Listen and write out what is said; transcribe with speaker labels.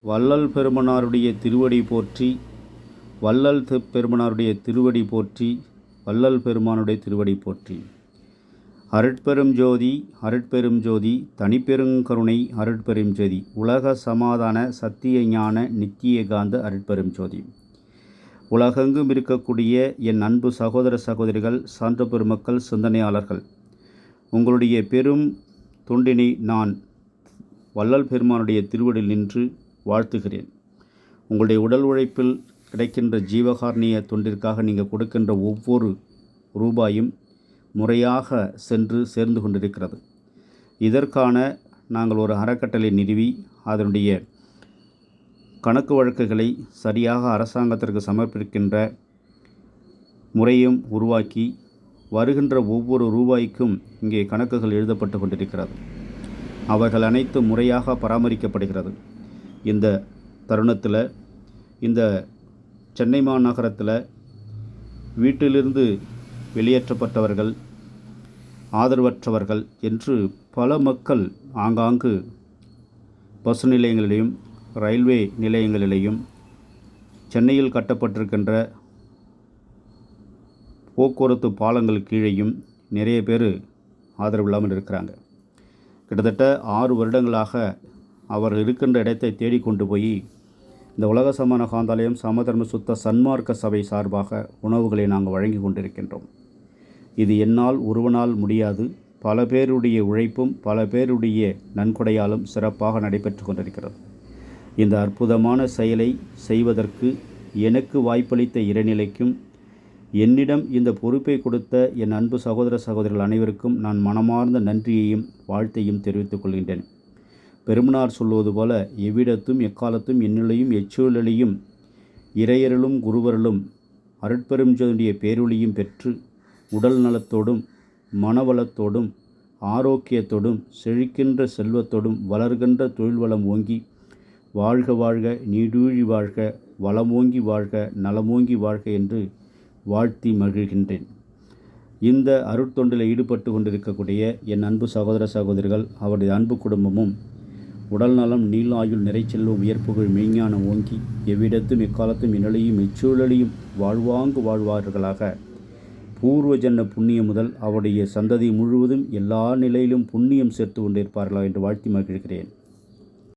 Speaker 1: வள்ளல் பெருமனாருடைய திருவடி போற்றி, வள்ளல் பெருமனாருடைய திருவடி போற்றி, வள்ளல் பெருமானுடைய திருவடி போற்றி. அருட்பெரும் ஜோதி, அருட்பெரும் ஜோதி, தனிப்பெருங்கருணை அருட்பெரும் ஜோதி, உலக சமாதான சத்திய ஞான நித்திய காந்த அருட்பெரும் ஜோதி. உலகெங்கும் இருக்கக்கூடிய என் அன்பு சகோதர சகோதரிகள், சான்ற பெருமக்கள், சிந்தனையாளர்கள், உங்களுடைய பெரும் தொண்டினை நான் வள்ளல் பெருமானுடைய திருவடியில் நின்று வாழ்த்துகிறேன். உங்களுடைய உடல் உழைப்பில் கிடைக்கின்ற ஜீவகாரணிய தொண்டிற்காக நீங்கள் கொடுக்கின்ற ஒவ்வொரு ரூபாயும் முறையாக சென்று சேர்ந்து கொண்டிருக்கிறது. இதற்கான நாங்கள் ஒரு அறக்கட்டளை நிறுவி அதனுடைய கணக்கு வழக்குகளை சரியாக அரசாங்கத்திற்கு சமர்ப்பிக்கின்ற முறையும் உருவாக்கி வருகின்ற ஒவ்வொரு ரூபாய்க்கும் இங்கே கணக்குகள் எழுதப்பட்டு கொண்டிருக்கிறது. அவர்கள் அனைத்தும் முறையாக பராமரிக்கப்படுகிறது. இந்த தருணத்தில் இந்த சென்னை மாநகரத்தில் வீட்டிலிருந்து வெளியேற்றப்பட்டவர்கள், ஆதரவற்றவர்கள் என்று பல மக்கள் ஆங்காங்கு பஸ் நிலையங்களிலேயும் ரயில்வே நிலையங்களிலேயும் சென்னையில் கட்டப்பட்டிருக்கின்ற போக்குவரத்து பாலங்கள் கீழேயும் நிறைய பேர் ஆதரவு இல்லாமல் இருக்கிறாங்க. கிட்டத்தட்ட 6 வருடங்களாக அவர் இருக்கின்ற இடத்தை தேடிக்கொண்டு போய் இந்த உலக சமான காந்தாலயம் சமதர்ம சுத்த சன்மார்க்க சபை சார்பாக உணவுகளை நாங்கள் வழங்கி கொண்டிருக்கின்றோம். இது என்னால் ஒருவனால் முடியாது. பல பேருடைய உழைப்பும் பல பேருடைய நன்கொடையாலும் சிறப்பாக நடைபெற்று கொண்டிருக்கிறது. இந்த அற்புதமான செயலை செய்வதற்கு எனக்கு வாய்ப்பளித்த இறைநிலைக்கும் என்னிடம் இந்த பொறுப்பை கொடுத்த என் அன்பு சகோதர சகோதரிகள் அனைவருக்கும் நான் மனமார்ந்த நன்றியையும் வாழ்த்தையும் தெரிவித்துக் கொள்கின்றேன். பெருமனார் சொல்வது போல, எவ்விடத்தும் எக்காலத்தும் என்னிலையும் எச்சூழலையும் இறையருளும் குருவருளும் அருட்பெரும் ஜோதியுடைய பேரொளியும் பெற்று உடல் நலத்தோடும் மனவளத்தோடும் ஆரோக்கியத்தோடும் செழிக்கின்ற செல்வத்தோடும் வளர்கின்ற தொழில் வளம் ஓங்கி வாழ்க வாழ்க, நீடூழி வாழ்க, வளமோங்கி வாழ்க, நலமோங்கி வாழ்க என்று வாழ்த்தி மகிழ்கின்றேன். இந்த அருட்தொண்டில் ஈடுபட்டு கொண்டிருக்கக்கூடிய என் அன்பு சகோதர சகோதரிகள், அவருடைய அன்பு குடும்பமும் உடல் நலம், நீளாயுள், நிறைச்செல்வம், உயர்ப்புகள், மெய்ஞானம் ஓங்கி எவ்விடத்தும் எக்காலத்தும் இந்நிலையும் இச்சூழலையும் வாழ்வாங்கு வாழ்வார்களாக. பூர்வ ஜன்ம புண்ணியம் முதல் அவருடைய சந்ததி முழுவதும் எல்லா நிலையிலும் புண்ணியம் சேர்த்து கொண்டிருப்பார்களா என்று வாழ்த்தி மகிழ்கிறேன்.